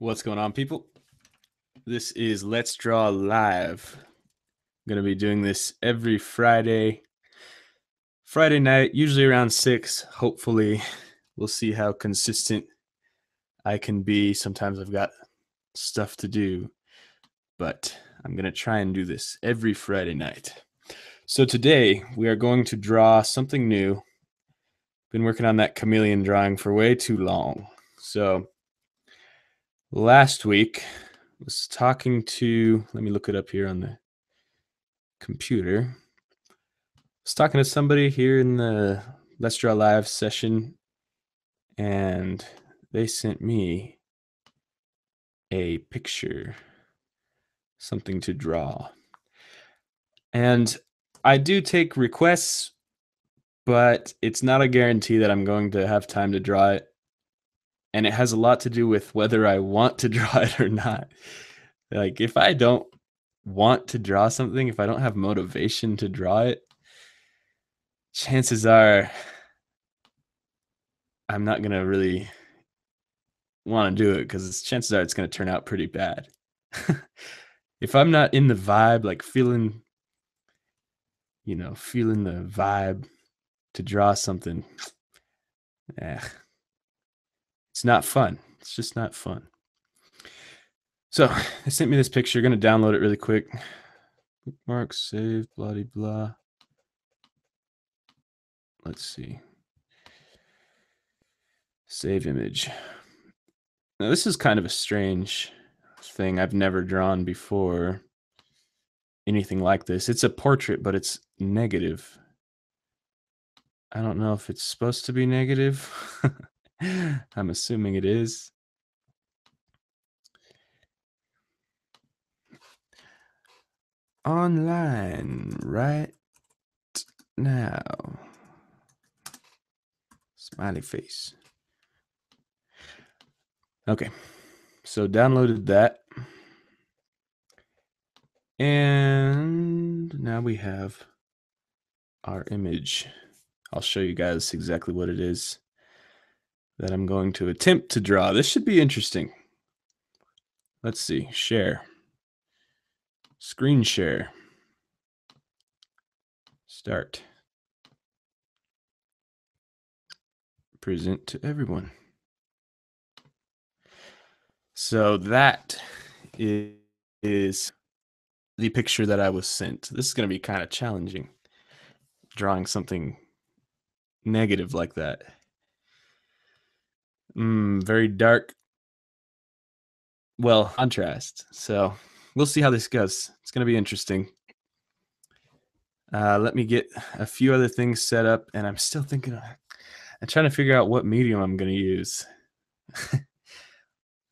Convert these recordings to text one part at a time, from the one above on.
What's going on, people? This is Let's Draw Live. I'm going to be doing this every Friday night, usually around 6. Hopefully, we'll see how consistent I can be. Sometimes I've got stuff to do, but I'm going to try and do this every Friday night. So today, we are going to draw something new. Been working on that chameleon drawing for way too long. So last week, I was talking to, let me look it up here on the computer. I was talking to somebody here in the Let's Draw Live session, and they sent me a picture, something to draw. And I do take requests, but it's not a guarantee that I'm going to have time to draw it. And it has a lot to do with whether I want to draw it or not. Like, if I don't want to draw something, if I don't have motivation to draw it, chances are I'm not going to really want to do it because chances are it's going to turn out pretty bad. If I'm not in the vibe, like feeling the vibe to draw something, it's not fun. It's just not fun. So they sent me this picture. Going to download it really quick. Bookmark, save, blah, blah, blah. Let's see. Save image. Now, this is kind of a strange thing. I've never drawn before anything like this. It's a portrait, but it's negative. I don't know if it's supposed to be negative. I'm assuming it is. Online right now. Smiley face. Okay, so downloaded that. And now we have our image. I'll show you guys exactly what it is that I'm going to attempt to draw. This should be interesting. Let's see, share. Screen share. Start. Present to everyone. So that is the picture that I was sent. This is going to be kind of challenging, drawing something negative like that. Very dark. Well, contrast. So we'll see how this goes. It's going to be interesting. Let me get a few other things set up, and I'm still thinking, I'm trying to figure out what medium I'm going to use.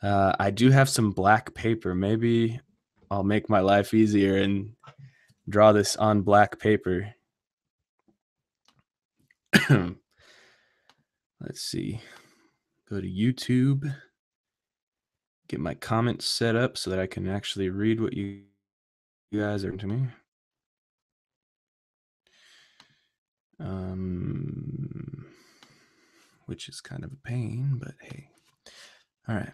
I do have some black paper. Maybe I'll make my life easier and draw this on black paper. Let's see. Go to YouTube. Get my comments set up so that I can actually read what you guys are to me. Which is kind of a pain, but hey. All right.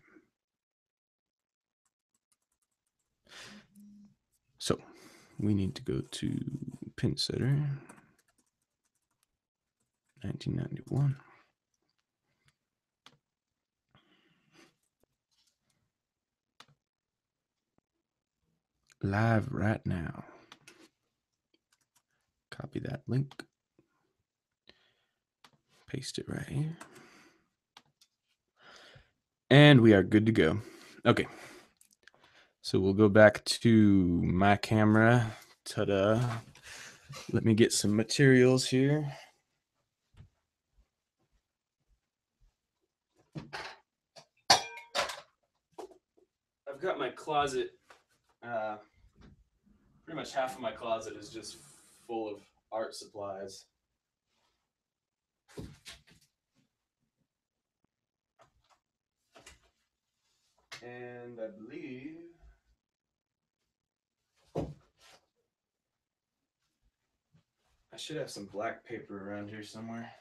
So we need to go to Pin Setter, 1991. Live right now. Copy that link. Paste it right here. And we are good to go. Okay. So we'll go back to my camera. Ta-da. Let me get some materials here. I've got my closet. Pretty much half of my closet is just full of art supplies. And I believe I should have some black paper around here somewhere.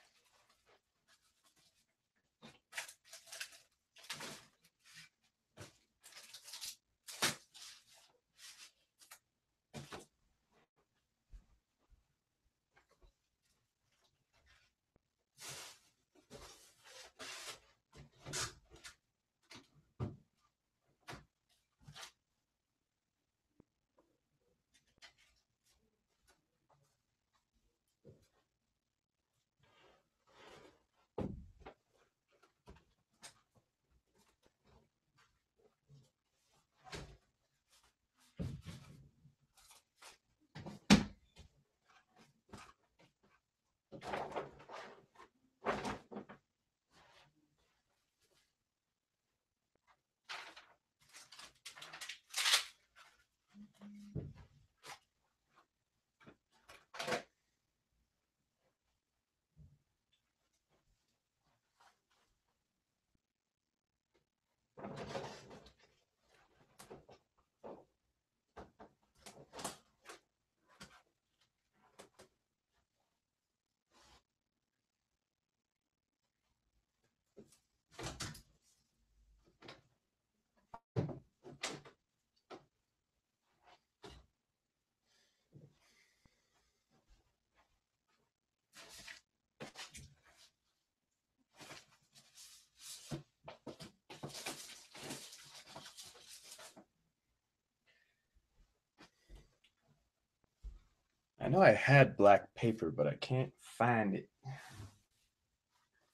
know I had black paper, but I can't find it.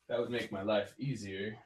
That would make my life easier.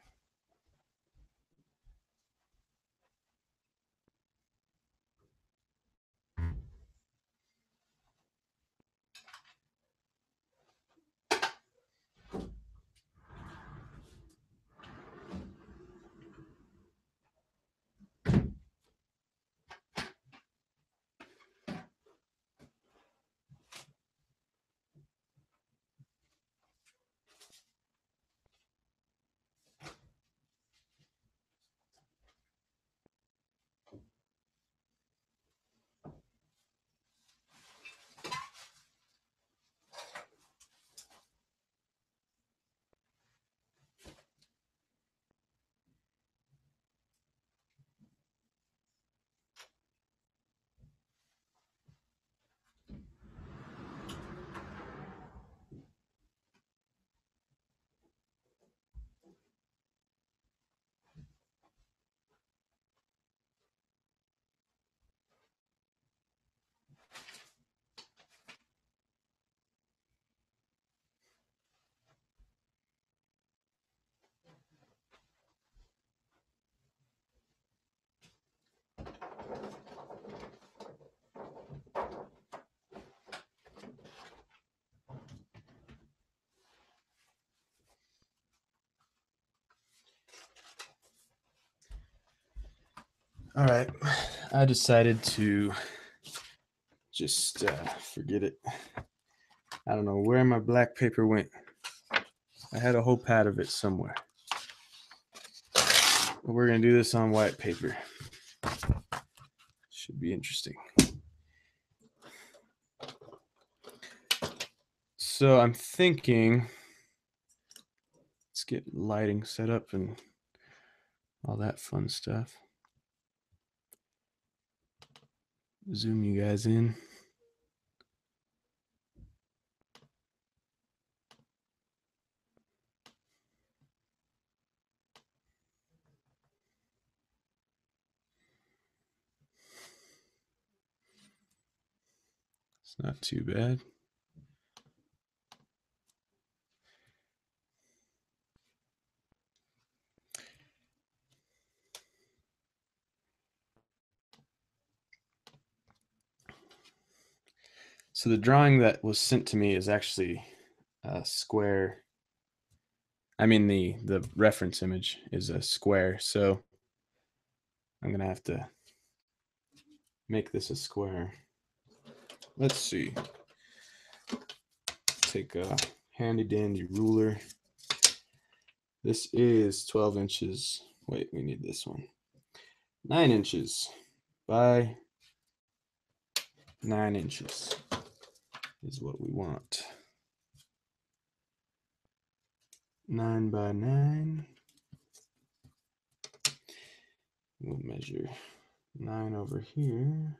All right, I decided to just forget it. I don't know where my black paper went. I had a whole pad of it somewhere. But we're gonna do this on white paper. Should be interesting. So I'm thinking, let's get lighting set up and all that fun stuff. Zoom you guys in. It's not too bad. So the drawing that was sent to me is actually a square. I mean, the reference image is a square, so I'm gonna have to make this a square. Let's see. Take a handy dandy ruler. This is 12 inches. Wait, we need this one. 9 inches by 9 inches is what we want. 9 by 9. We'll measure 9 over here.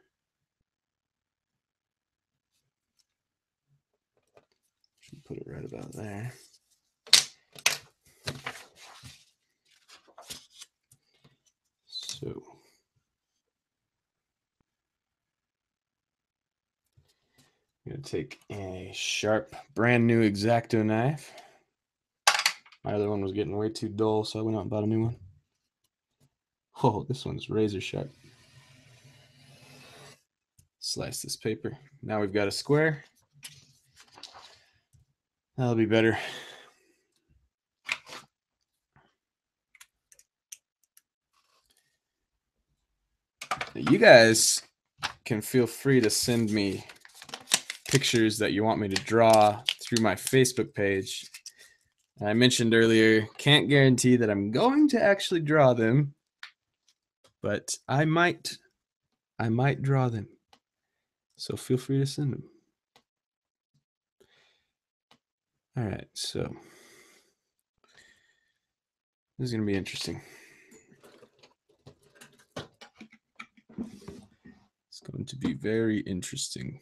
Should put it right about there. So I'm going to take a sharp, brand new X-Acto knife. My other one was getting way too dull, so I went out and bought a new one. Oh, this one's razor sharp. Slice this paper. Now we've got a square. That'll be better. You guys can feel free to send me pictures that you want me to draw through my Facebook page. I mentioned earlier, can't guarantee that I'm going to actually draw them, but I might draw them. So feel free to send them. All right, so this is going to be interesting. It's going to be very interesting.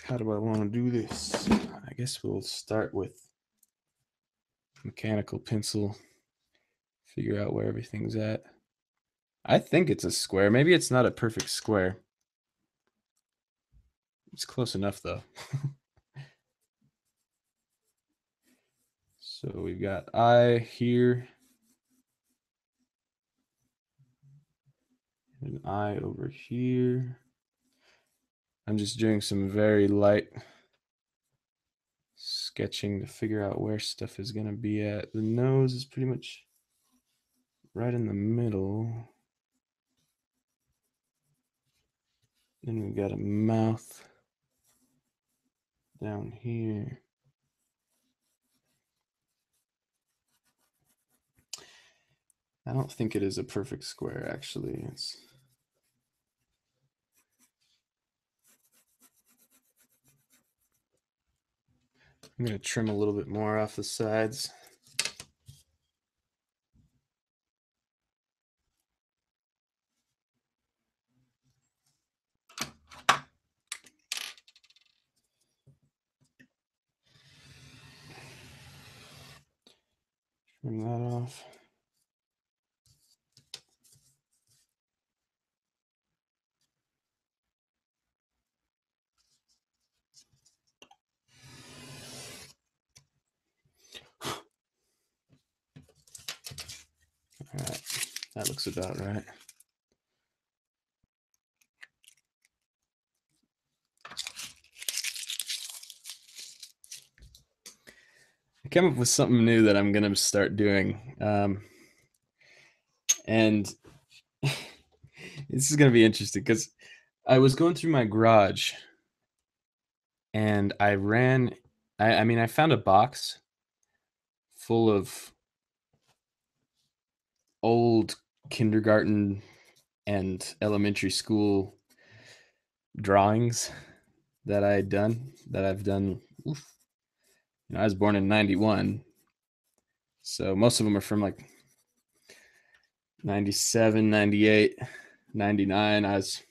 How do I want to do this? I guess we'll start with mechanical pencil, figure out where everything's at. I think it's a square. Maybe it's not a perfect square. It's close enough though. So we've got eye here, an eye over here. I'm just doing some very light sketching to figure out where stuff is going to be at. The nose is pretty much right in the middle. Then we've got a mouth down here. I don't think it is a perfect square, actually. I'm going to trim a little bit more off the sides. Trim that off. All right, that looks about right. I came up with something new that I'm going to start doing. And this is going to be interesting because I was going through my garage and I found a box full of old kindergarten and elementary school drawings that I've done. Oof. I was born in 91. So most of them are from like 97, 98, 99. I was,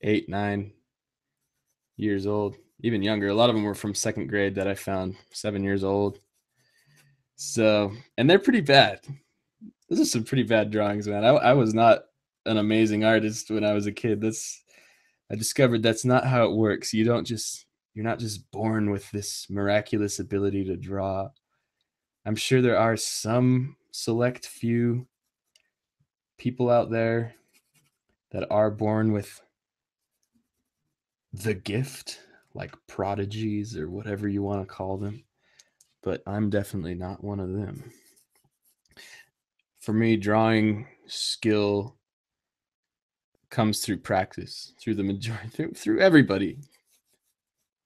8, 9 years old, even younger. A lot of them were from second grade that I found, 7 years old. So, and they're pretty bad. Those are some pretty bad drawings, man. I was not an amazing artist when I was a kid. I discovered that's not how it works. You're not just born with this miraculous ability to draw. I'm sure there are some select few people out there that are born with the gift, like prodigies or whatever you want to call them, but I'm definitely not one of them. For me, drawing skill comes through practice, through the majority, through everybody.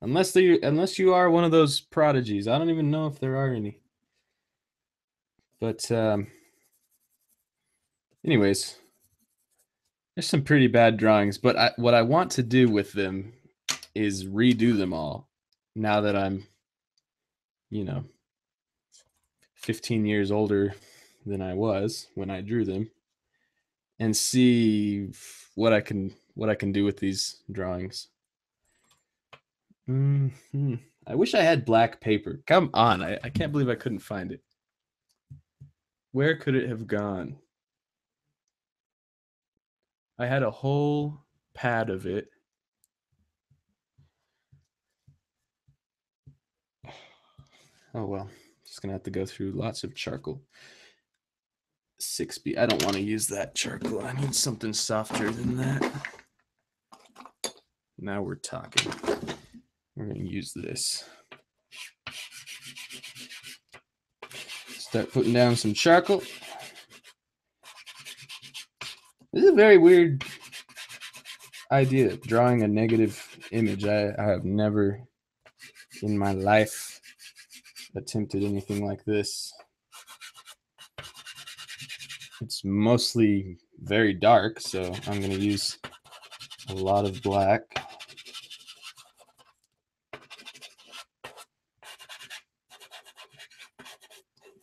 Unless you are one of those prodigies. I don't even know if there are any. But anyways, there's some pretty bad drawings, but what I want to do with them is redo them all now that I'm 15 years older than I was when I drew them, and see what I can do with these drawings. I wish I had black paper. Come on, I can't believe I couldn't find it. Where could it have gone? I had a whole pad of it. Oh well, just gonna have to go through lots of charcoal. 6B. I don't want to use that charcoal. I need something softer than that. Now we're talking. We're gonna use this. Start putting down some charcoal. This is a very weird idea, drawing a negative image. I have never in my life attempted anything like this. It's mostly very dark, so I'm going to use a lot of black.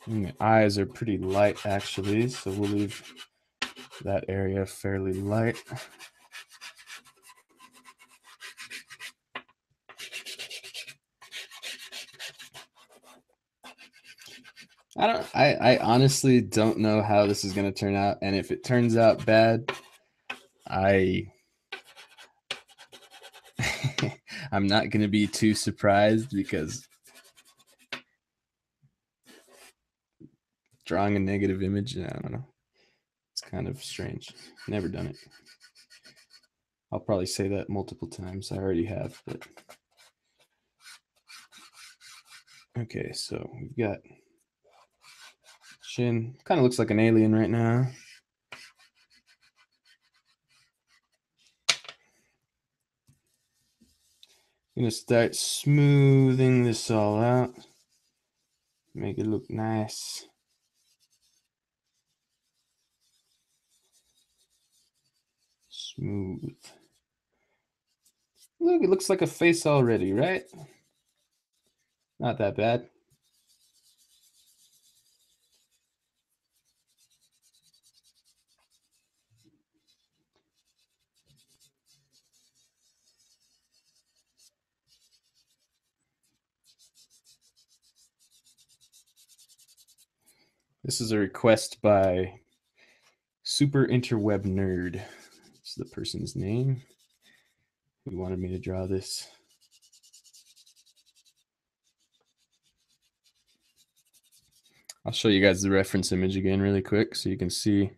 And the eyes are pretty light, actually, so we'll leave that area fairly light. I honestly don't know how this is going to turn out, and if it turns out bad, I I'm not going to be too surprised because drawing a negative image, I don't know. It's kind of strange. Never done it. I'll probably say that multiple times. I already have, but okay, so we've got chin. Kind of looks like an alien right now. I'm gonna start smoothing this all out. Make it look nice. Smooth. Look, it looks like a face already, right? Not that bad. This is a request by Super Interweb Nerd. It's the person's name who wanted me to draw this. I'll show you guys the reference image again really quick so you can see,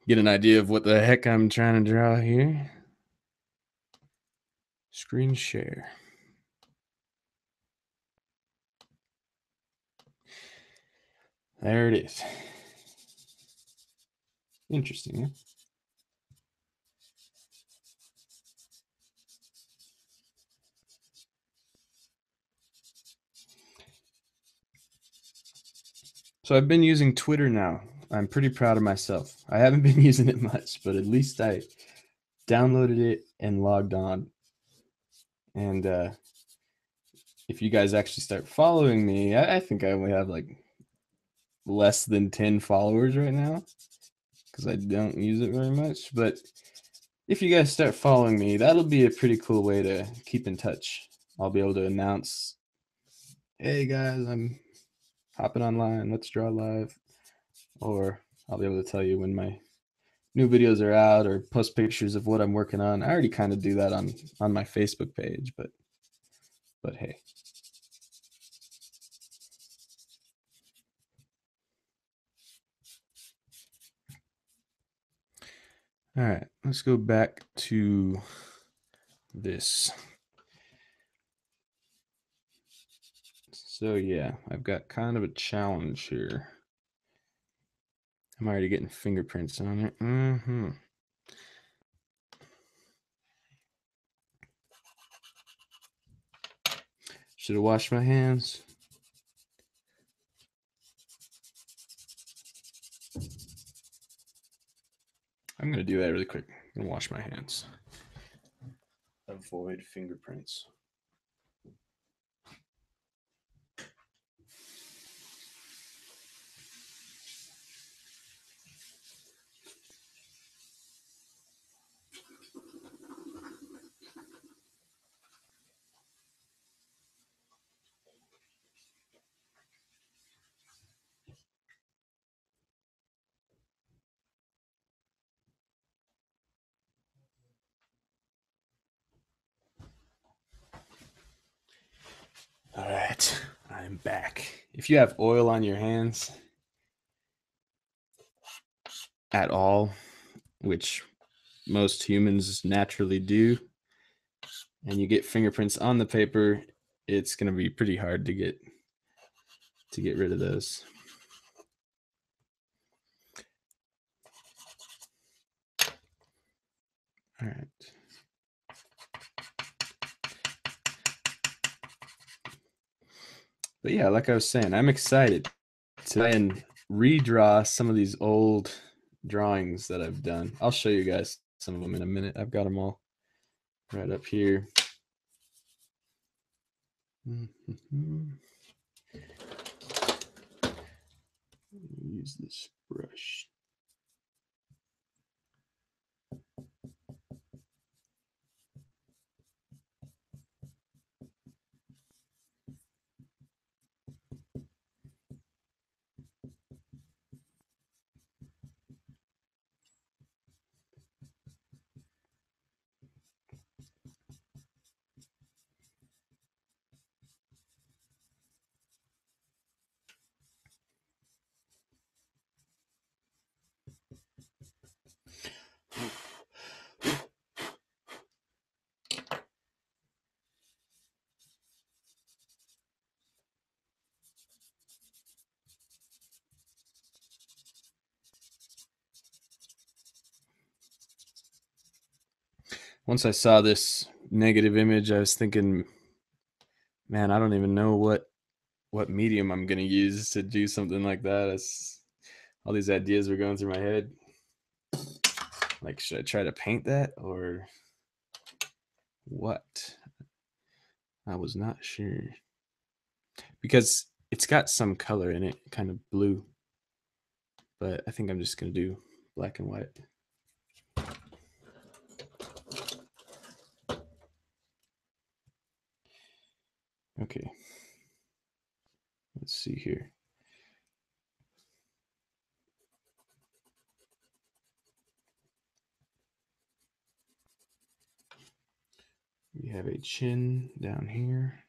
get an idea of what the heck I'm trying to draw here. Screen share. There it is. Interesting, huh? So I've been using Twitter now. I'm pretty proud of myself. I haven't been using it much, but at least I downloaded it and logged on. And if you guys actually start following me, I think I only have like less than 10 followers right now because I don't use it very much. But if you guys start following me, that'll be a pretty cool way to keep in touch. I'll be able to announce, hey guys, I'm hopping online, let's draw live. Or I'll be able to tell you when my new videos are out or post pictures of what I'm working on. I already kind of do that on my Facebook page, but hey. All right, let's go back to this. So yeah, I've got kind of a challenge here. I'm already getting fingerprints on it. Should have washed my hands. I'm gonna do that really quick. I'm gonna wash my hands. Avoid fingerprints. All right, I'm back. If you have oil on your hands at all, which most humans naturally do, and you get fingerprints on the paper, it's going to be pretty hard to get rid of those. All right. But yeah, like I was saying, I'm excited to try and redraw some of these old drawings that I've done. I'll show you guys some of them in a minute. I've got them all right up here. Use this brush. once I saw this negative image, I was thinking, man, I don't even know what medium I'm gonna use to do something like that. All these ideas were going through my head. Like, should I try to paint that or what? I was not sure. Because it's got some color in it, kind of blue. But I think I'm just gonna do black and white. Okay. Let's see here. We have a chin down here.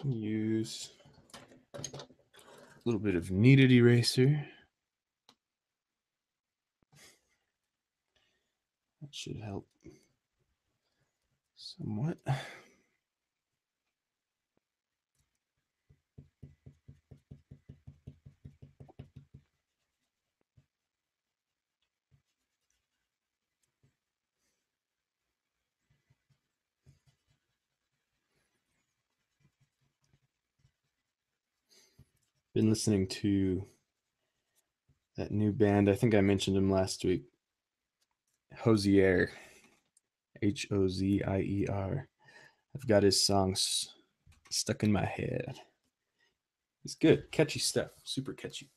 Use a little bit of kneaded eraser. That should help somewhat. Been listening to that new band. I think I mentioned him last week. Hozier. Hozier. I've got his songs stuck in my head. It's good, catchy stuff, super catchy.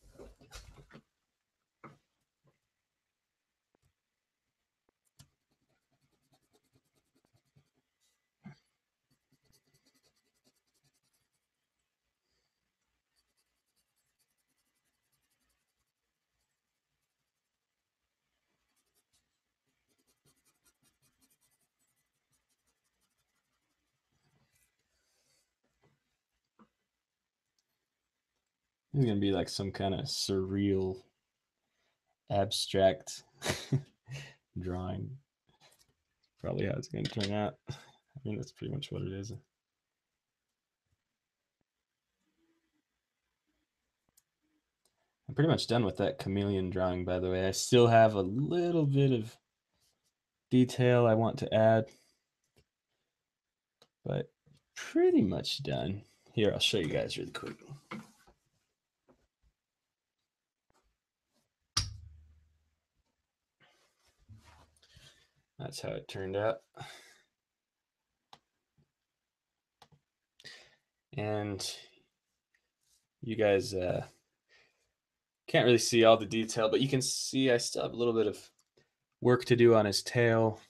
It's gonna be like some kind of surreal, abstract drawing. Probably how it's gonna turn out. I mean, that's pretty much what it is. I'm pretty much done with that chameleon drawing, by the way. I still have a little bit of detail I want to add, but pretty much done. Here, I'll show you guys really quick. That's how it turned out. And you guys can't really see all the detail, but you can see I still have a little bit of work to do on his tail.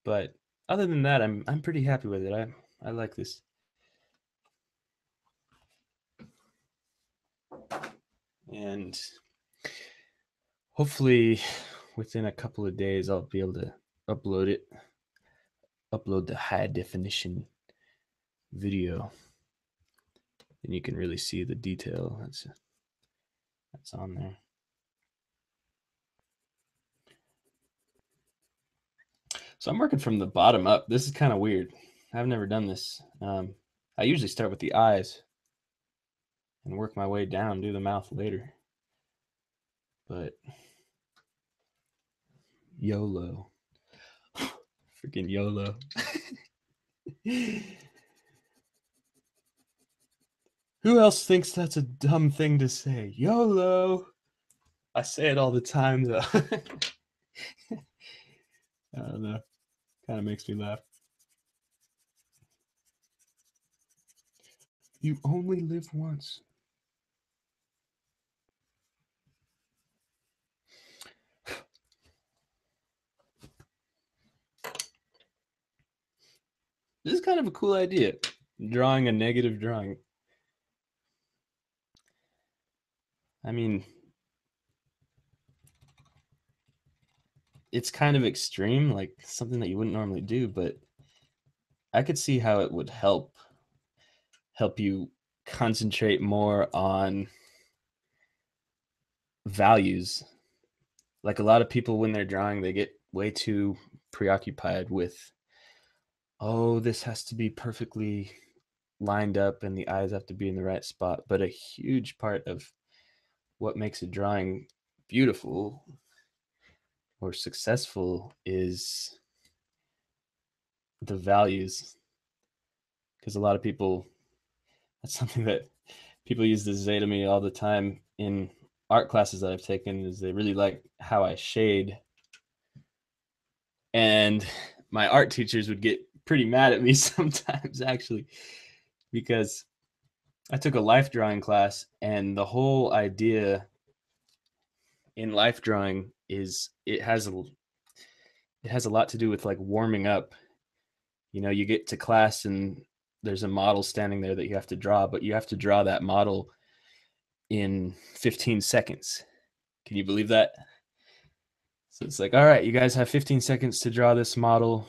But other than that, I'm pretty happy with it. I like this. And hopefully within a couple of days I'll be able to upload the high definition video. And you can really see the detail that's on there. So I'm working from the bottom up. This is kind of weird. I've never done this. I usually start with the eyes and work my way down, do the mouth later. But YOLO. Freaking YOLO. Who else thinks that's a dumb thing to say? YOLO. I say it all the time, though. I don't know. Kind of makes me laugh. You only live once. This is kind of a cool idea. Drawing a negative drawing. I mean, it's kind of extreme, like something that you wouldn't normally do, but I could see how it would help you concentrate more on values. Like a lot of people when they're drawing, they get way too preoccupied with, oh, this has to be perfectly lined up and the eyes have to be in the right spot. But a huge part of what makes a drawing beautiful or successful is the values. Because a lot of people, that's something that people used to say to me all the time in art classes that I've taken, is they really like how I shade. And my art teachers would get pretty mad at me sometimes, actually, because I took a life drawing class, and the whole idea in life drawing is it has a lot to do with like warming up. You know, you get to class and there's a model standing there that you have to draw, but you have to draw that model in 15 seconds. Can you believe that? So it's like, all right, you guys have 15 seconds to draw this model.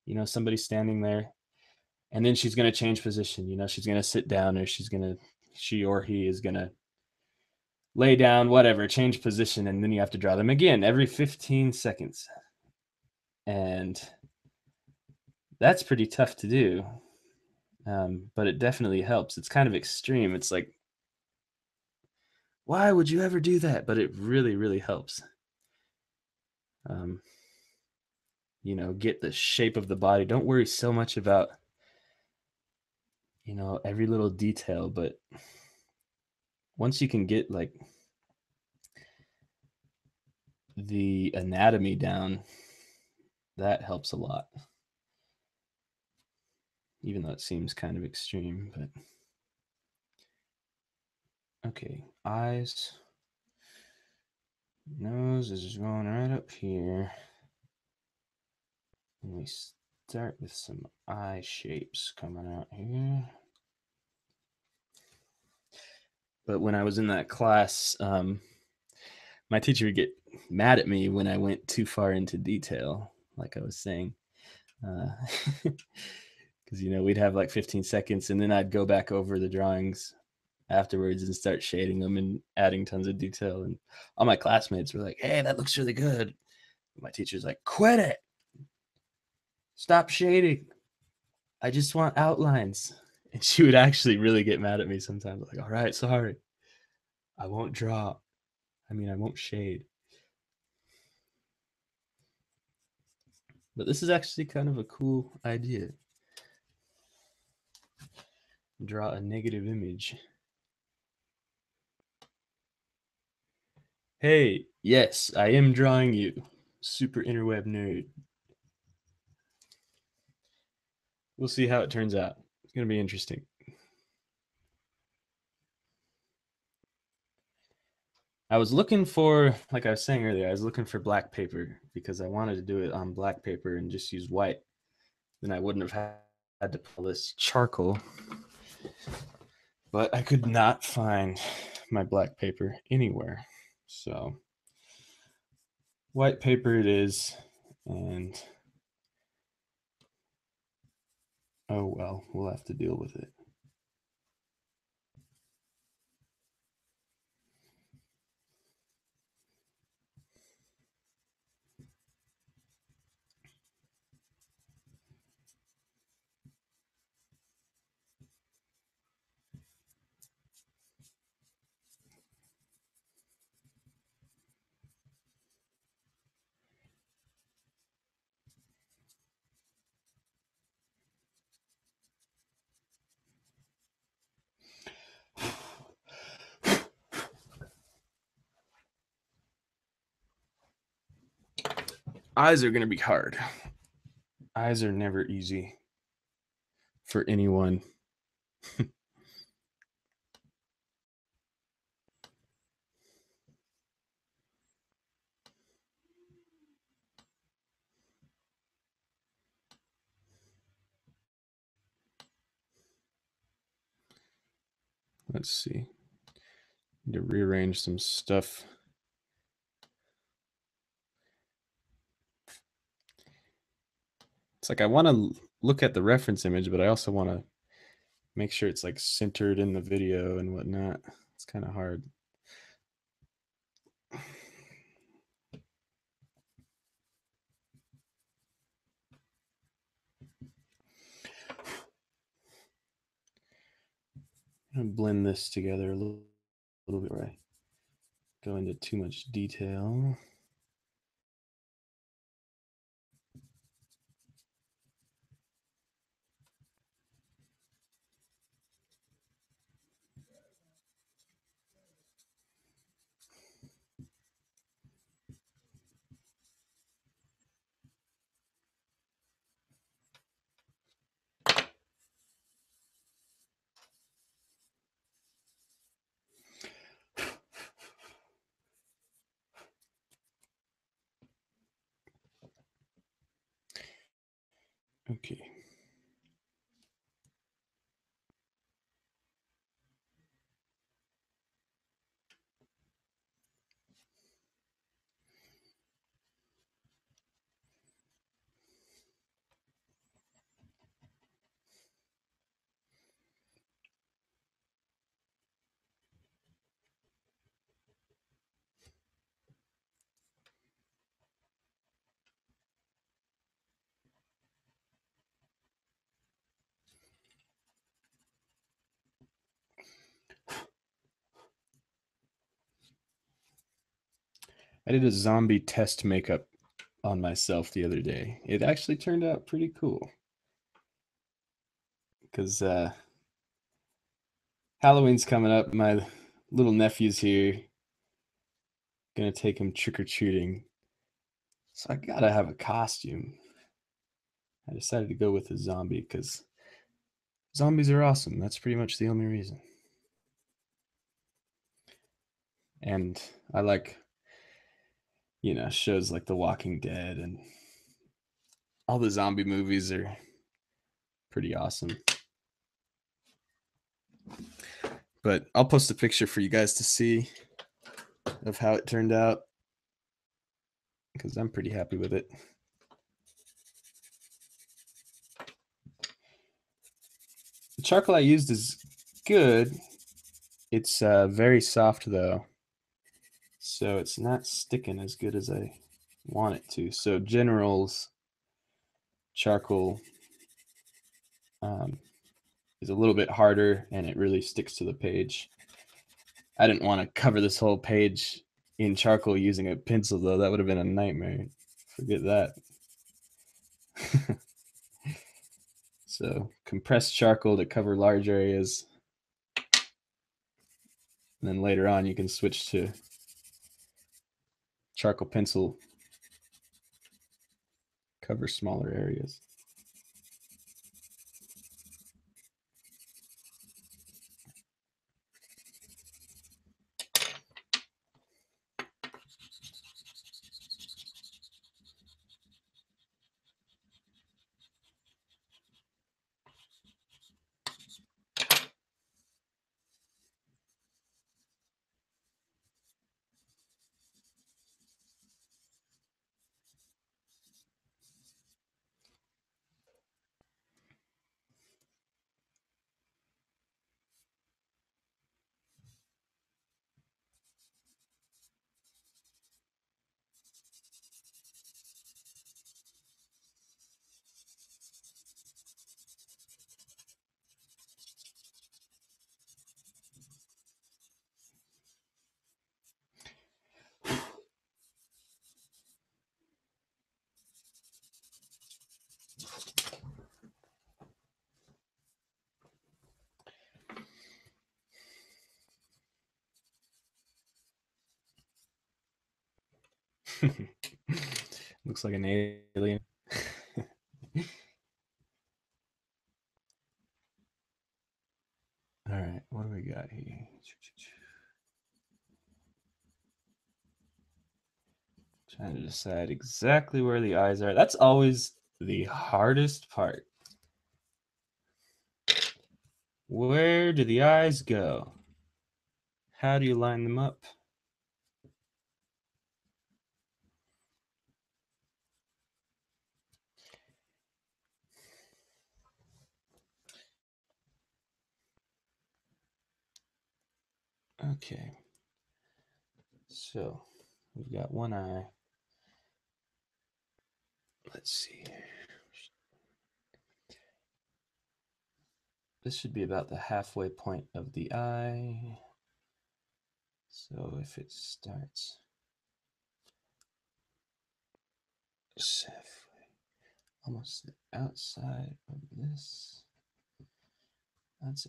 You know, somebody standing there. And then she's going to change position. You know, she's going to sit down, or she or he is going to lay down, whatever, change position. And then you have to draw them again every 15 seconds. And that's pretty tough to do. But it definitely helps. It's kind of extreme. It's like, why would you ever do that? But it really, really helps. You know, get the shape of the body. Don't worry so much about, you know, every little detail, but once you can get like the anatomy down, that helps a lot. Even though it seems kind of extreme, but okay, eyes, nose is just going right up here. And we start with some eye shapes coming out here. But when I was in that class, my teacher would get mad at me when I went too far into detail, like I was saying. Because, you know, we'd have like 15 seconds and then I'd go back over the drawings afterwards and start shading them and adding tons of detail. And all my classmates were like, hey, that looks really good. My teacher's like, quit it. Stop shading. I just want outlines. And she would actually really get mad at me sometimes. Like, all right, sorry. I won't draw. I mean, I won't shade. But this is actually kind of a cool idea. Draw a negative image. Hey, yes, I am drawing you. Super interweb nerd. We'll see how it turns out. It's going to be interesting. I was looking for, like I was saying earlier, I was looking for black paper because I wanted to do it on black paper and just use white. Then I wouldn't have had to pull this charcoal. But I could not find my black paper anywhere. So white paper it is. And oh well, we'll have to deal with it. Eyes are going to be hard. Eyes are never easy for anyone. Let's see. Need to rearrange some stuff. It's like I want to look at the reference image, but I also want to make sure it's like centered in the video and whatnot. It's kind of hard. I'm gonna blend this together a little bit where I go into too much detail. Okay. I did a zombie test makeup on myself the other day. It actually turned out pretty cool because Halloween's coming up. My little nephew's here. Gonna take him trick or treating, so I gotta have a costume. I decided to go with a zombie because zombies are awesome. That's pretty much the only reason. And I like, shows like The Walking Dead, and all the zombie movies are pretty awesome. But I'll post a picture for you guys to see of how it turned out because I'm pretty happy with it. The charcoal I used is good. It's very soft though, so it's not sticking as good as I want it to. So General's charcoal is a little bit harder and it really sticks to the page. I didn't want to cover this whole page in charcoal using a pencil though. That would have been a nightmare. Forget that. So compressed charcoal to cover large areas. And then later on you can switch to charcoal pencil, cover smaller areas. Looks like an alien. All right, what do we got here? Trying to decide exactly where the eyes are. That's always the hardest part. Where do the eyes go? How do you line them up? Okay. So we've got one eye. Let's see here. This should be about the halfway point of the eye. So if it starts halfway, almost the outside of this, that's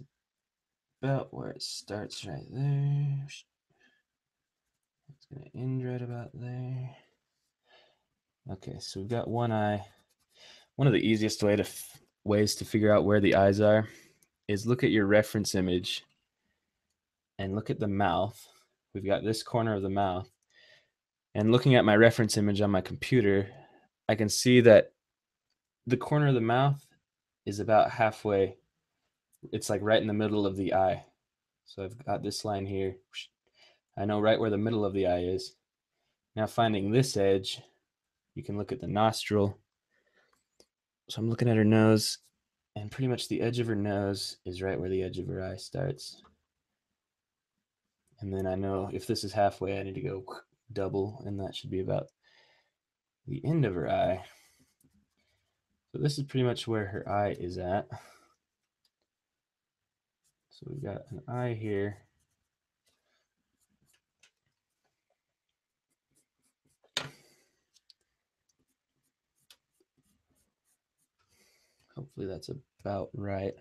about where it starts right there. It's going to end right about there. Okay, so we've got one eye. One of the easiest ways to figure out where the eyes are is look at your reference image and look at the mouth. We've got this corner of the mouth. And looking at my reference image on my computer, I can see that the corner of the mouth is about halfway. It's like right in the middle of the eye. So I've got this line here. I know right where the middle of the eye is. Now finding this edge, you can look at the nostril. So I'm looking at her nose, and pretty much the edge of her nose is right where the edge of her eye starts. And then I know if this is halfway, I need to go double, and that should be about the end of her eye. So this is pretty much where her eye is at. So we've got an eye here. Hopefully that's about right.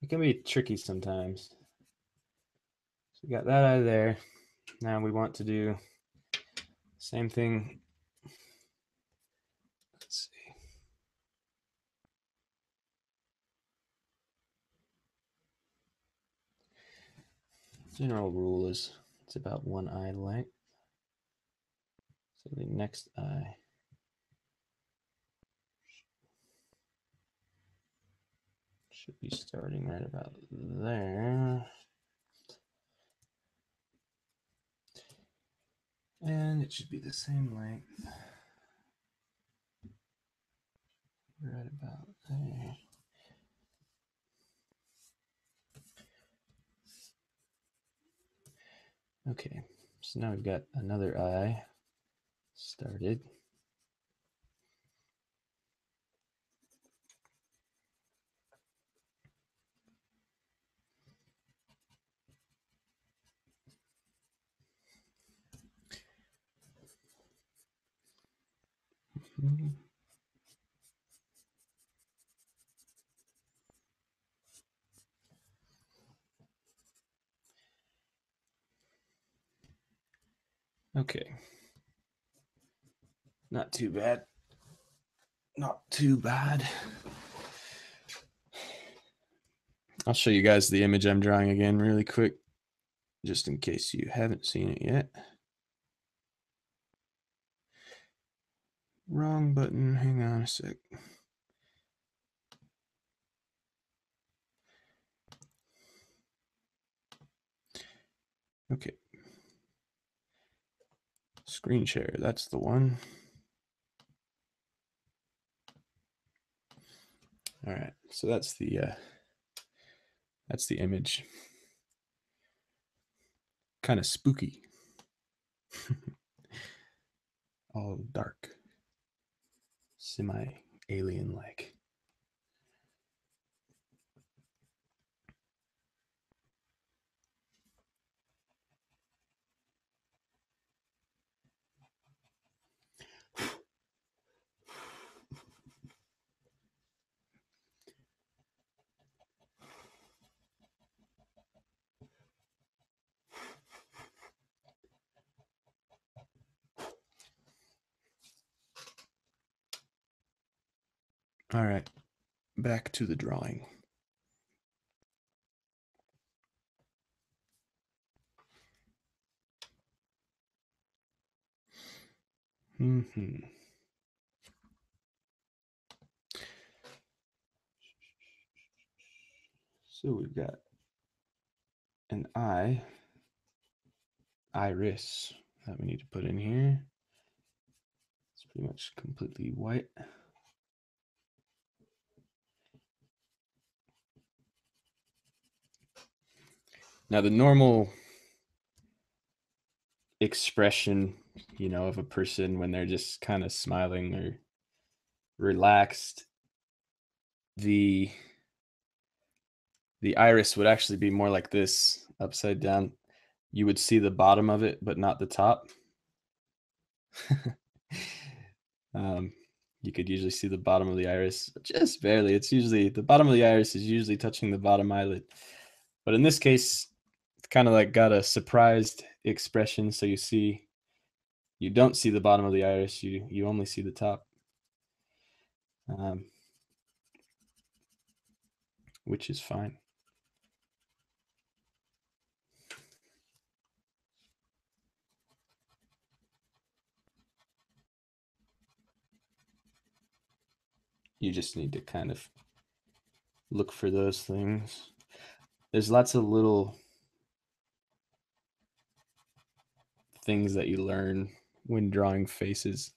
It can be tricky sometimes. So we got that eye there. Now we want to do the same thing. Let's see. General rule is it's about one eye length. So the next eye should be starting right about there. And it should be the same length. Right about there. Okay, so now we've got another eye started. Okay. Not too bad. Not too bad. I'll show you guys the image I'm drawing again really quick, just in case you haven't seen it yet. Wrong button. Hang on a sec. Okay. Screen share. That's the one. All right. So that's the image. Kind of spooky. All dark. Semi-alien like. All right, back to the drawing. So we've got an iris that we need to put in here. It's pretty much completely white. Now the normal expression, you know, of a person when they're just kind of smiling or relaxed, the iris would actually be more like this, upside down. You would see the bottom of it, but not the top. um, you could usually see the bottom of the iris, just barely. It's usually the bottom of the iris is usually touching the bottom eyelid, but in this case, it's kind of like got a surprised expression. So you don't see the bottom of the iris. You only see the top, which is fine. You just need to kind of look for those things. There's lots of little things that you learn when drawing faces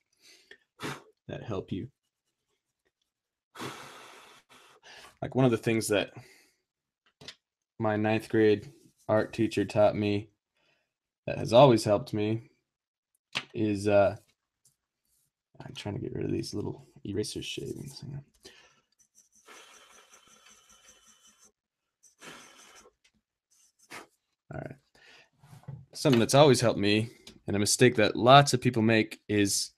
that help you. Like one of the things that my 9th grade art teacher taught me that has always helped me is I'm trying to get rid of these little eraser shavings. All right. Something that's always helped me, and a mistake that lots of people make, is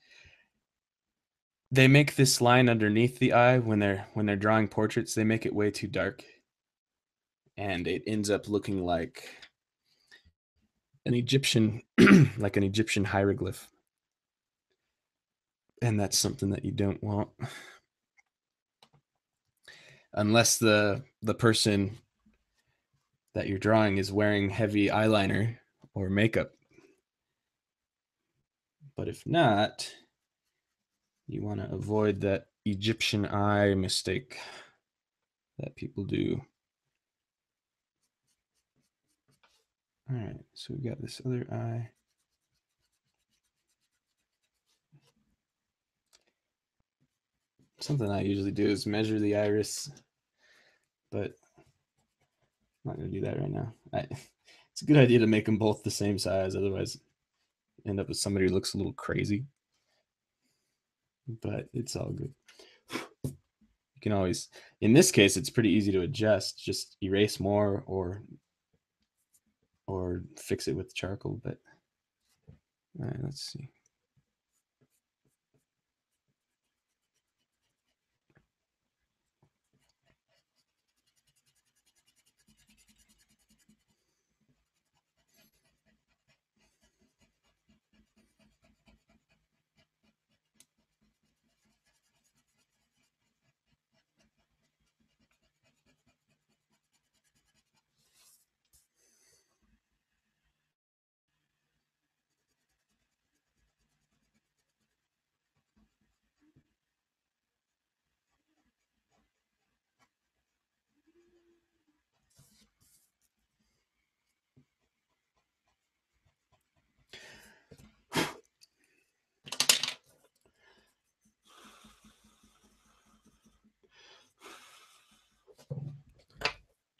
they make this line underneath the eye when they're drawing portraits. They make it way too dark, and it ends up looking like an Egyptian like an Egyptian hieroglyph. And that's something that you don't want. Unless the person that you're drawing is wearing heavy eyeliner or makeup. But if not, you want to avoid that Egyptian eye mistake that people do. All right, so we got this other eye. Something I usually do is measure the iris, but I'm not going to do that right now. It's a good idea to make them both the same size, otherwise end up with somebody who looks a little crazy. But it's all good. You can always, in this case, it's pretty easy to adjust. Just erase more or fix it with charcoal. But all right, let's see.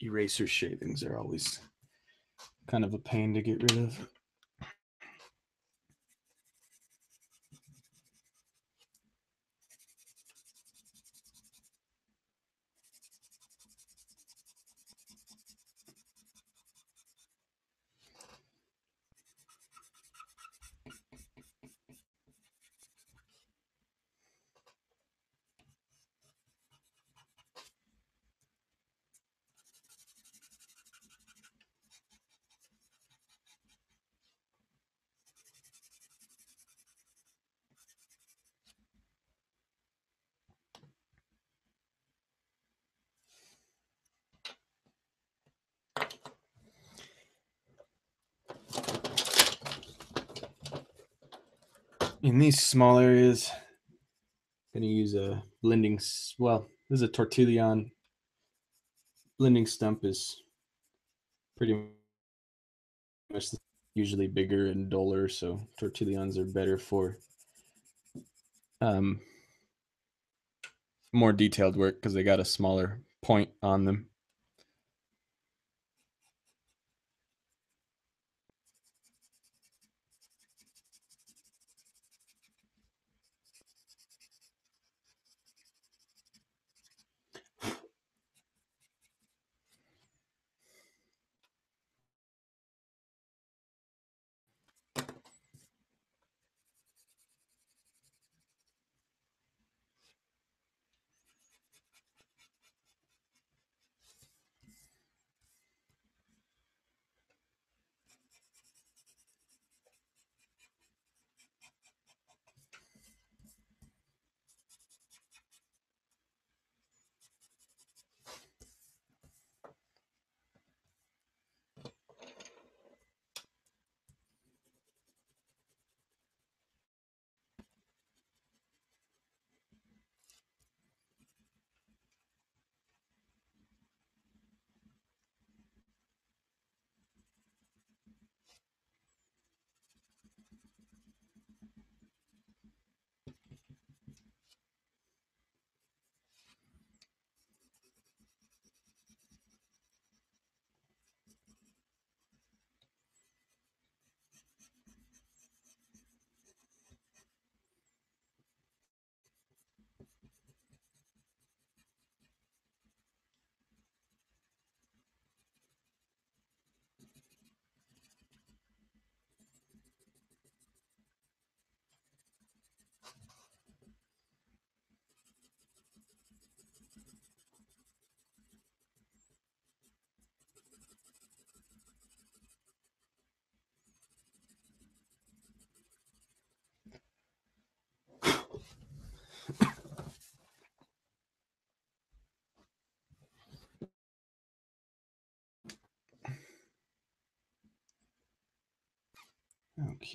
Eraser shavings are always kind of a pain to get rid of. In these small areas, I'm going to use a blending, well, this is a tortillon. Blending stump is pretty much usually bigger and duller, so tortillons are better for more detailed work because they got a smaller point on them.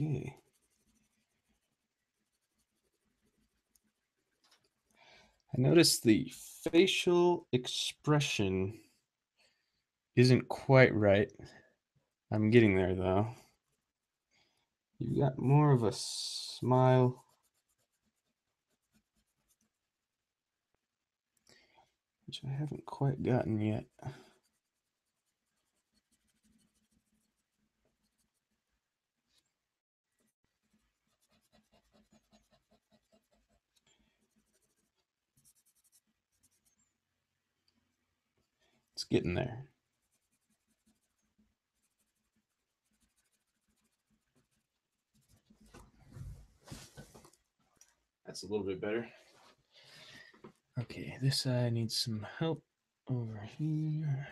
Okay. I noticed the facial expression isn't quite right. I'm getting there though. You've got more of a smile, which I haven't quite gotten yet. It's getting there. That's a little bit better. Okay, this eye needs some help over here.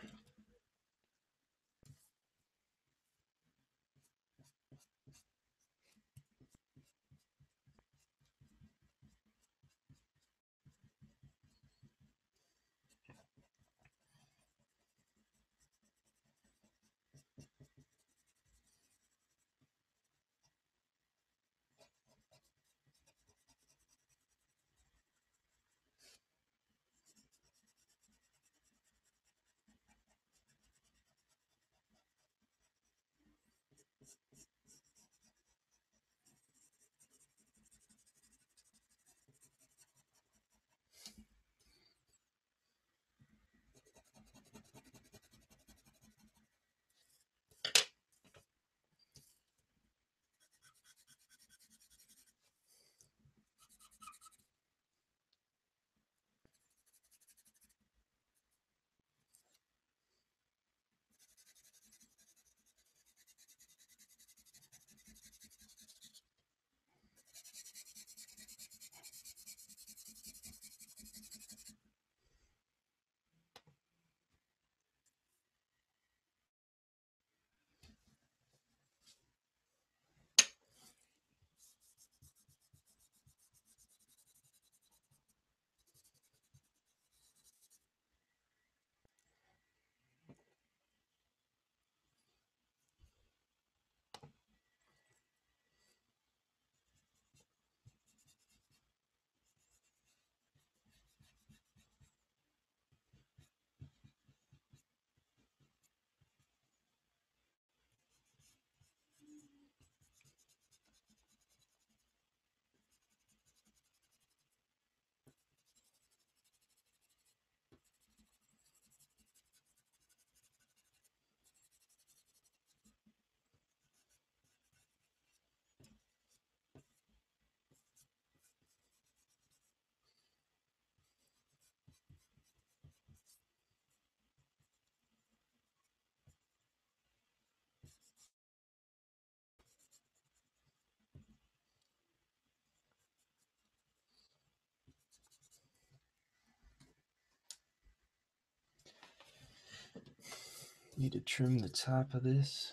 Need to trim the top of this.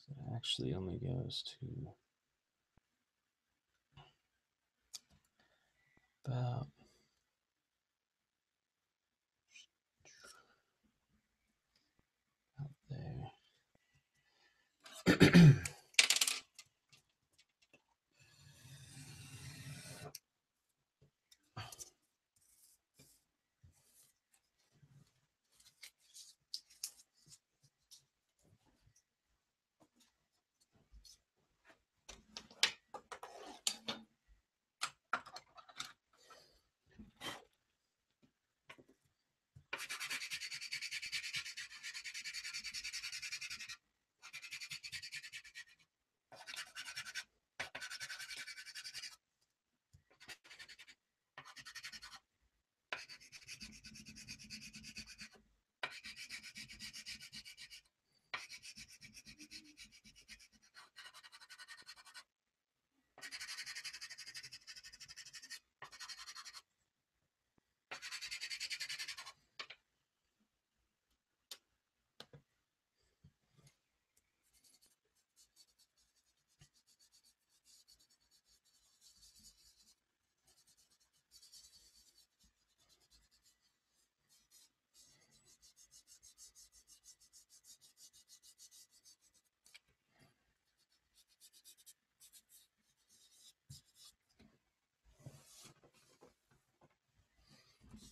It actually only goes to about there.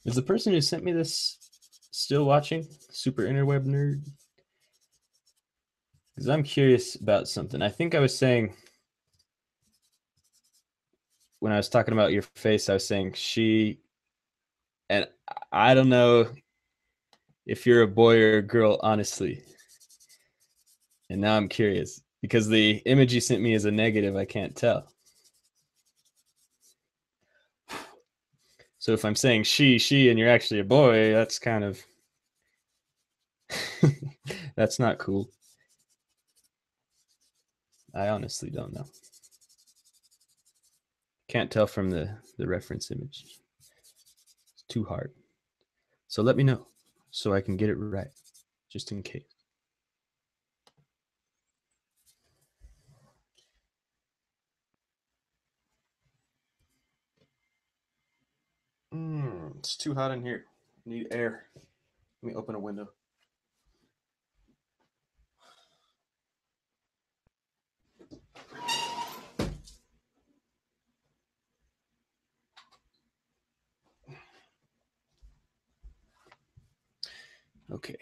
Is the person who sent me this still watching? Super interweb nerd? Because I'm curious about something. I think I was saying, when I was talking about your face, I was saying she, and I don't know if you're a boy or a girl, honestly. And now I'm curious because the image you sent me is a negative. I can't tell. So if I'm saying she, and you're actually a boy, that's kind of that's not cool. I honestly don't know. Can't tell from the reference image. It's too hard. So let me know so I can get it right, just in case. It's too hot in here. I need air. Let me open a window. Okay.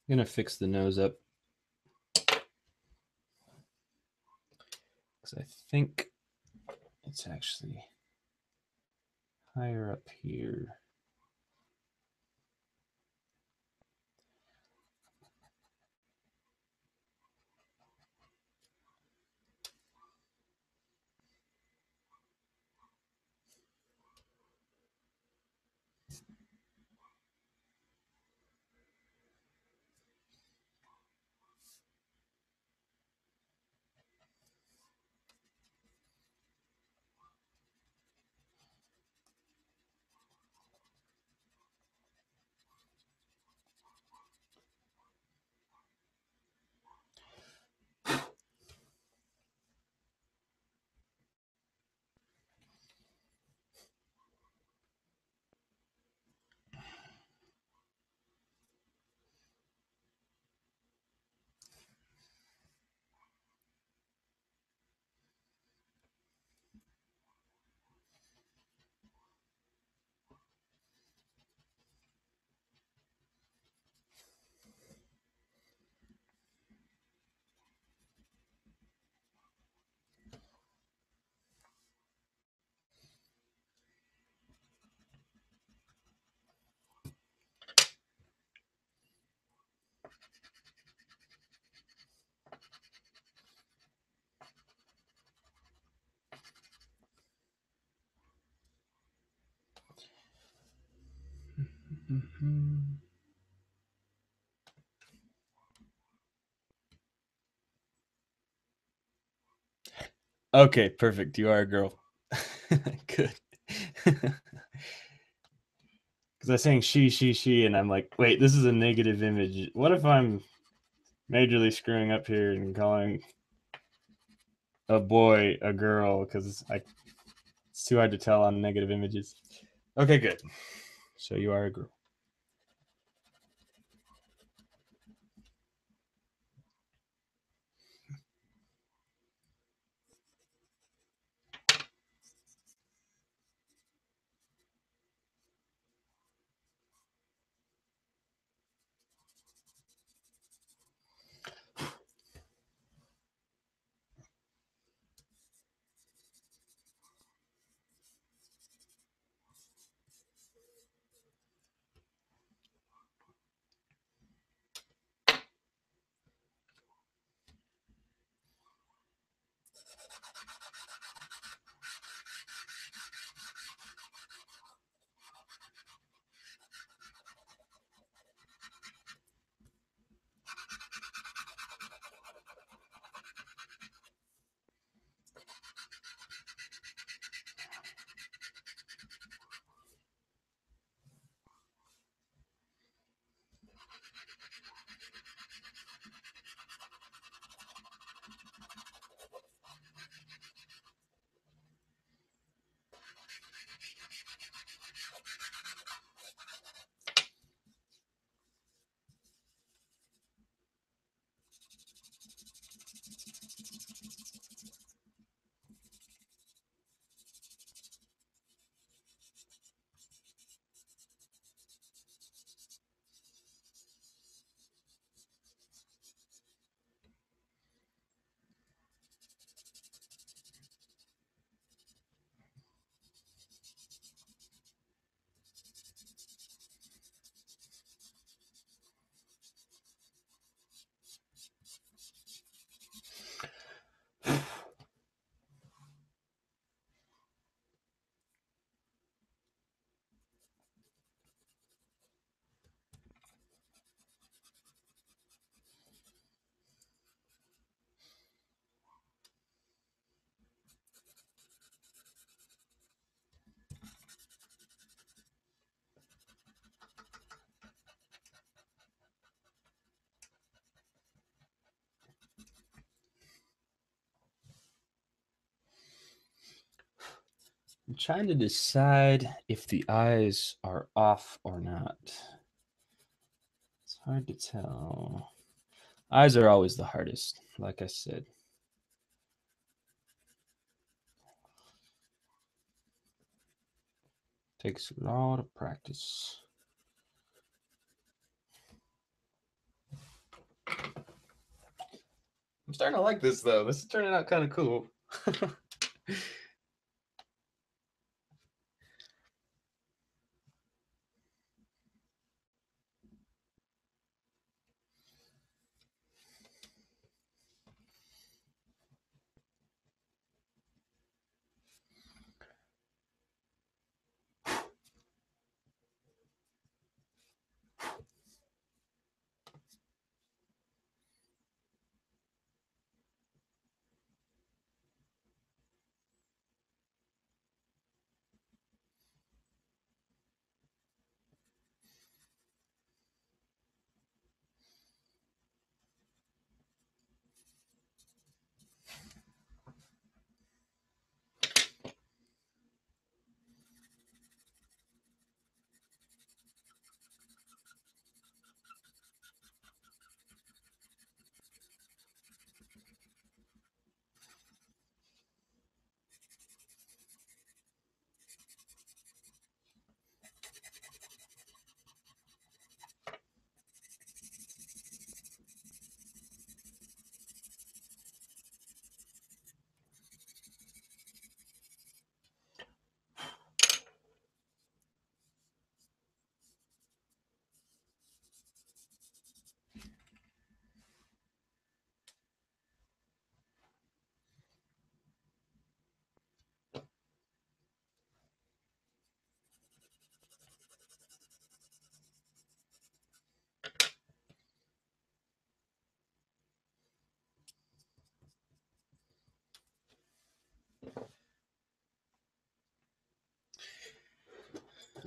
I'm gonna fix the nose up because I think it's actually higher up here. Mm-hmm. Okay, perfect. You are a girl. Good. Because I was saying she, and I'm like, wait, this is a negative image. What if I'm majorly screwing up here and calling a boy a girl? Because it's too hard to tell on negative images. Okay, good. So you are a girl. I'm trying to decide if the eyes are off or not. It's hard to tell. Eyes are always the hardest, like I said. Takes a lot of practice. I'm starting to like this though. This is turning out kind of cool.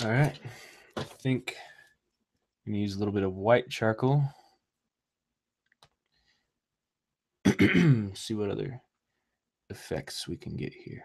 All right, I think I'm gonna use a little bit of white charcoal. See what other effects we can get here.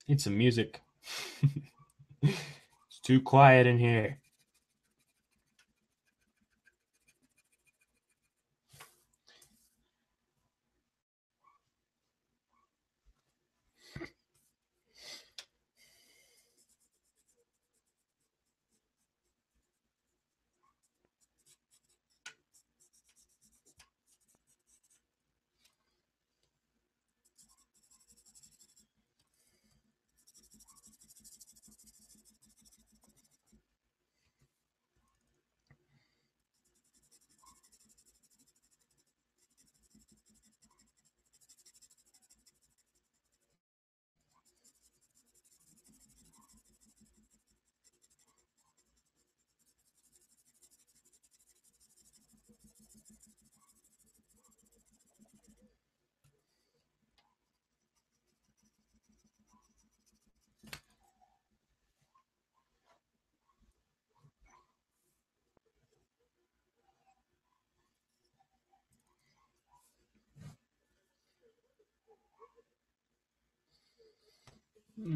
Need some music. It's too quiet in here. Okay.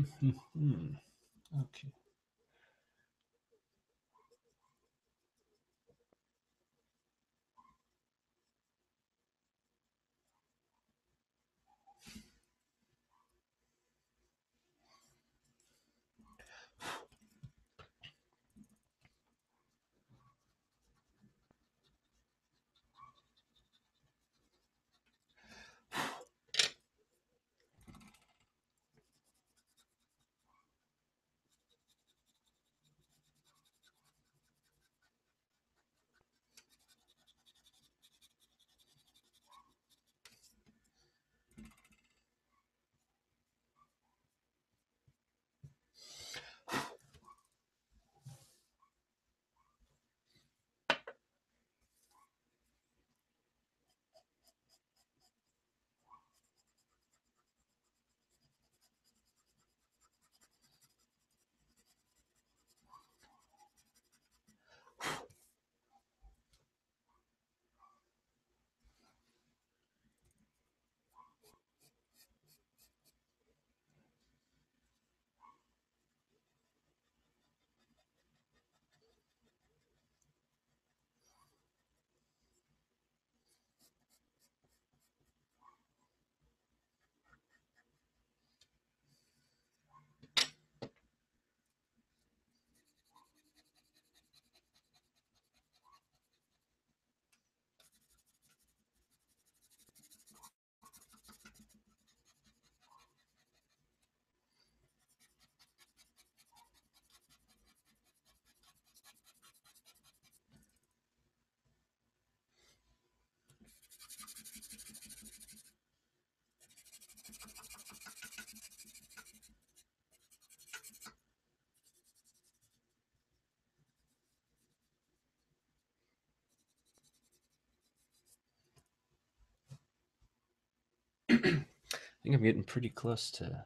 I think I'm getting pretty close to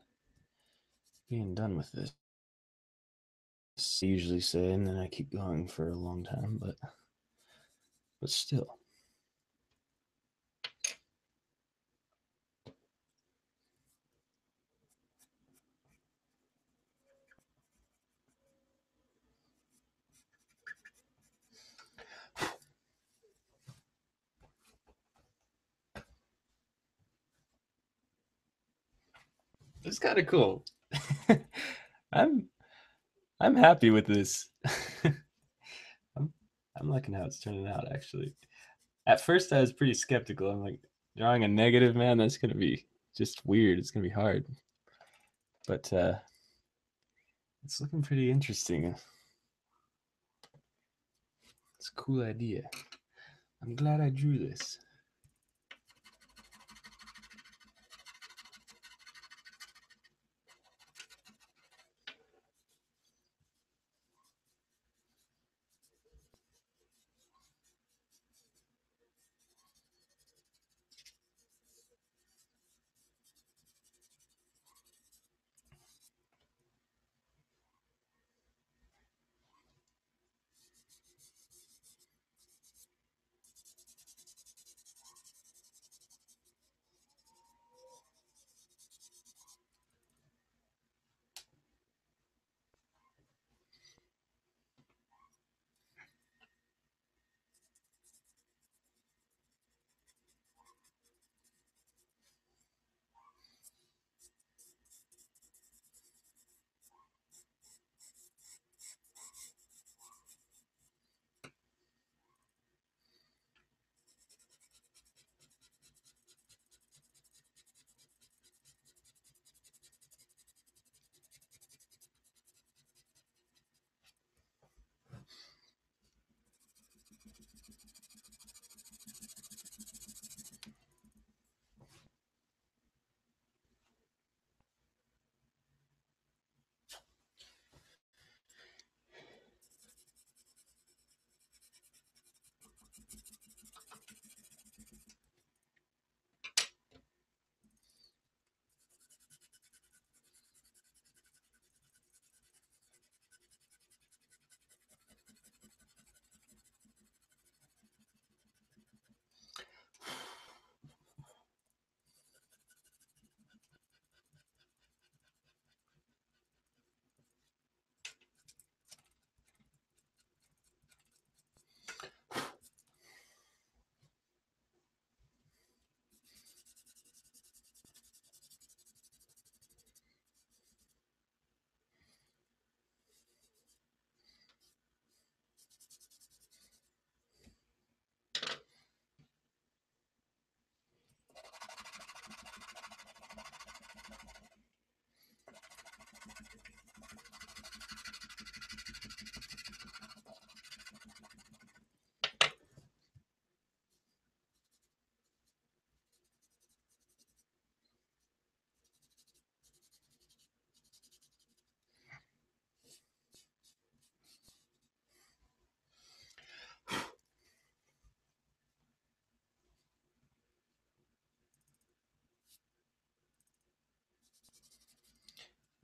being done with this. I usually say, and then I keep going for a long time, but still. It's kind of cool. I'm I'm happy with this. I'm I'm liking how it's turning out actually. At first I was pretty skeptical. I'm like, drawing a negative, man, that's gonna be just weird. It's gonna be hard. But it's looking pretty interesting. It's a cool idea. I'm glad I drew this.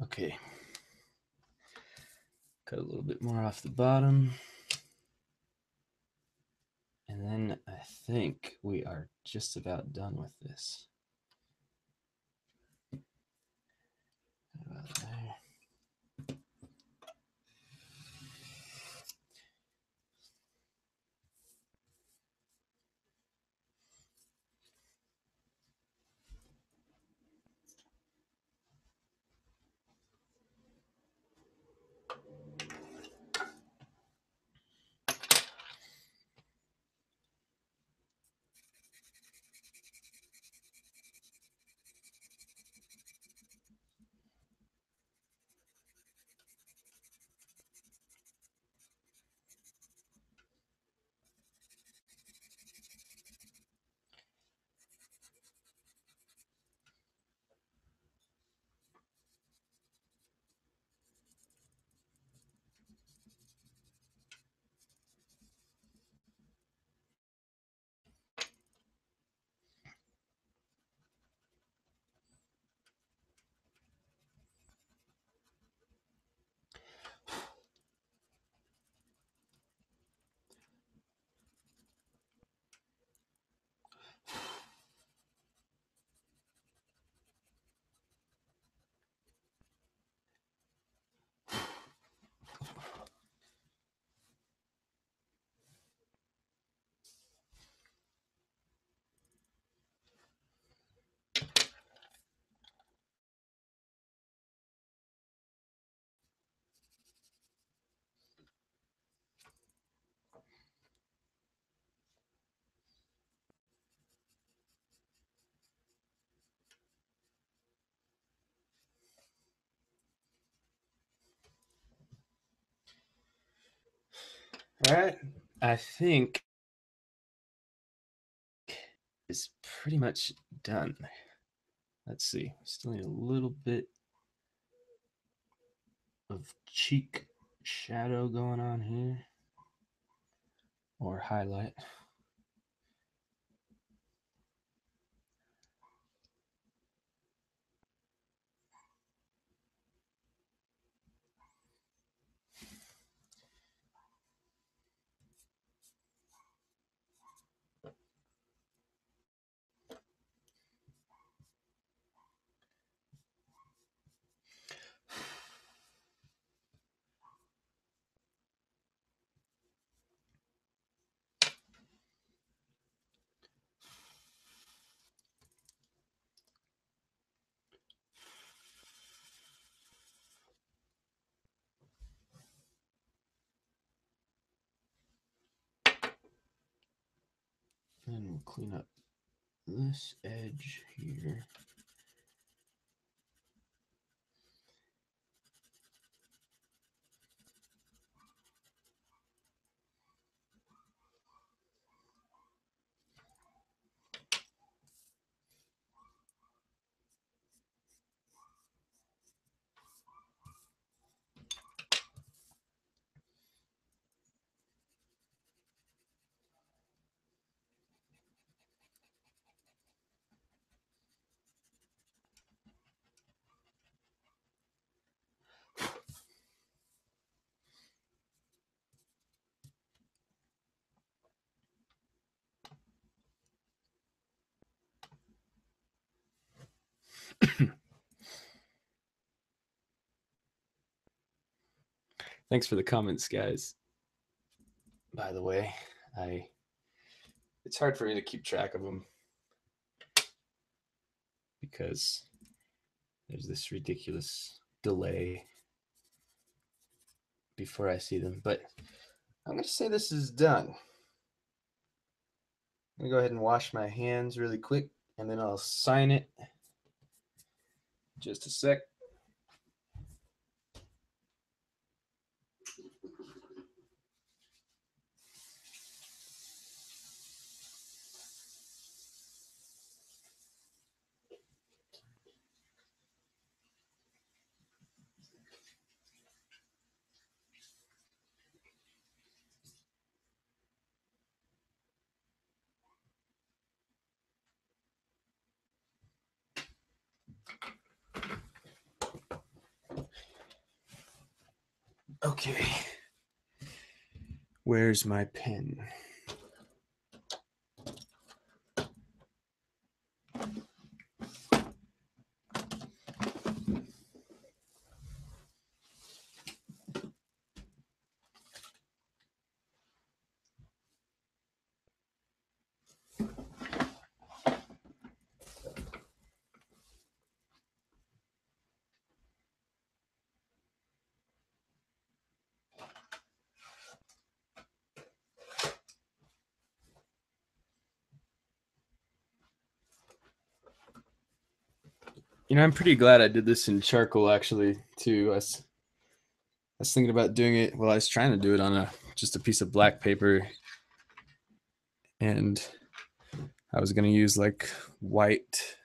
Okay. Cut a little bit more off the bottom. And then I think we are just about done with this. About there. All right. I think it's pretty much done. Let's see. Still need a little bit of cheek shadow going on here, or highlight. And we'll clean up this edge here. Thanks for the comments, guys. By the way, it's hard for me to keep track of them because there's this ridiculous delay before I see them. But I'm going to say this is done. I'm going to go ahead and wash my hands really quick, and then I'll sign it. Just a sec. Okay. Where's my pen? You know, I'm pretty glad I did this in charcoal, actually, too. I was thinking about doing it, well, I was trying to do it on just a piece of black paper, and I was going to use like white,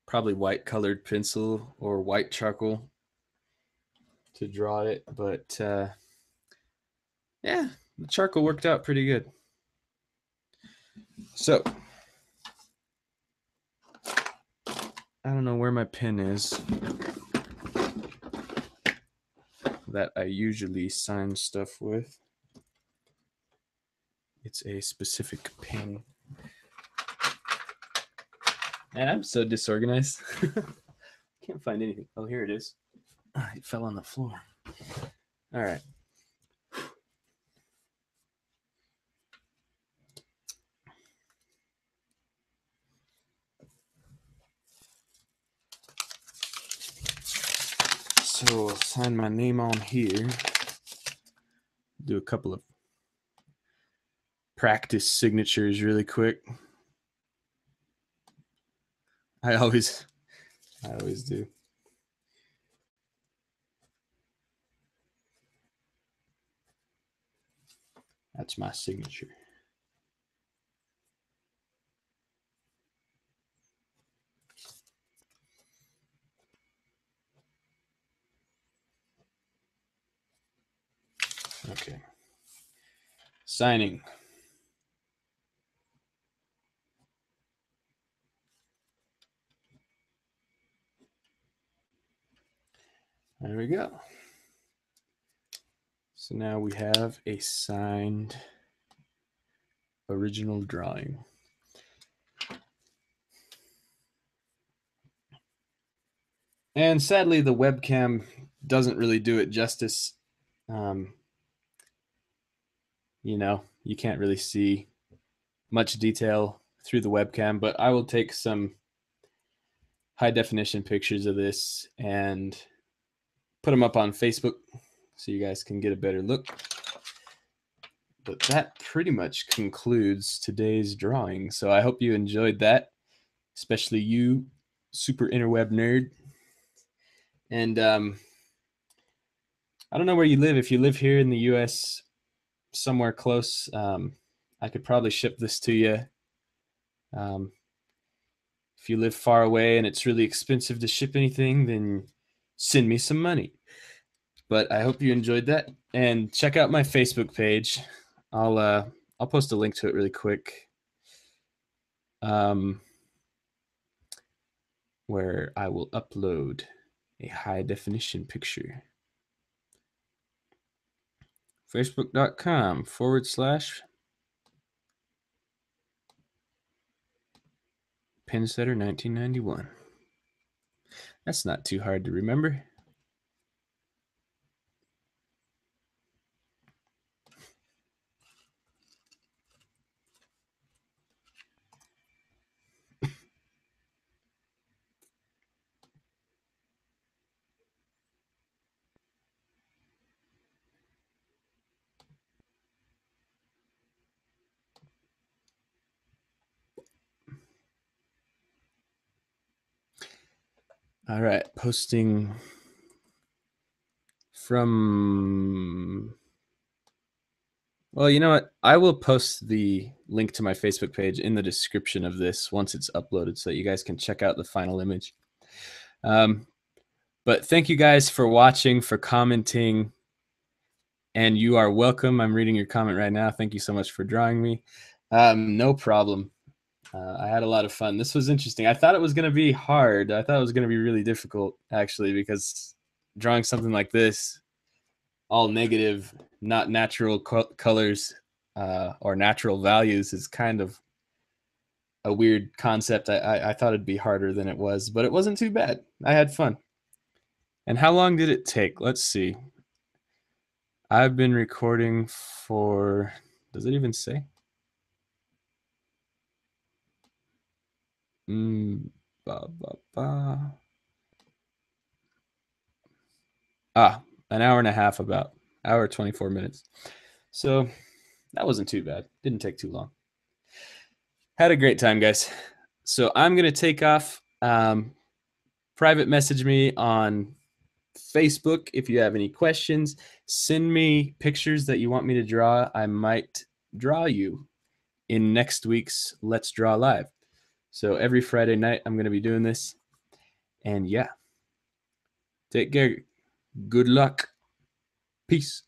probably white colored pencil or white charcoal to draw it, but yeah, the charcoal worked out pretty good. So I don't know where my pen is that I usually sign stuff with. It's a specific pen. And I'm so disorganized. Can't find anything. Oh, here it is. It fell on the floor. All right. So I'll sign my name on here. Do a couple of practice signatures really quick. I always do. That's my signature. Okay. Signing. There we go. So now we have a signed original drawing. And sadly, the webcam doesn't really do it justice. You know, you can't really see much detail through the webcam, but I will take some high definition pictures of this and put them up on Facebook so you guys can get a better look. But that pretty much concludes today's drawing. So I hope you enjoyed that, especially you, super interweb nerd. And I don't know where you live. If you live here in the US, somewhere close, I could probably ship this to you. If you live far away and it's really expensive to ship anything, then send me some money. But I hope you enjoyed that, and check out my Facebook page. I'll post a link to it really quick, where I will upload a high definition picture. Facebook.com/Pensetter1991. That's not too hard to remember. All right, posting from, well, you know what? I will post the link to my Facebook page in the description of this once it's uploaded so you guys can check out the final image. But thank you guys for watching, for commenting, and you are welcome. I'm reading your comment right now. Thank you so much for drawing me. No problem. I had a lot of fun. This was interesting. I thought it was going to be hard. I thought it was going to be really difficult, actually, because drawing something like this, all negative, not natural colors or natural values, is kind of a weird concept. I thought it'd be harder than it was, but it wasn't too bad. I had fun. And how long did it take? Let's see. I've been recording for, does it even say? Ba, ba, ba. An hour and a half, about hour 24 minutes. So that wasn't too bad. Didn't take too long. Had a great time, guys. So I'm gonna take off. Private message me on Facebook if you have any questions. Send me pictures that you want me to draw. I might draw you in next week's Let's Draw Live. So every Friday night I'm gonna be doing this. And yeah, take care. Good luck. Peace.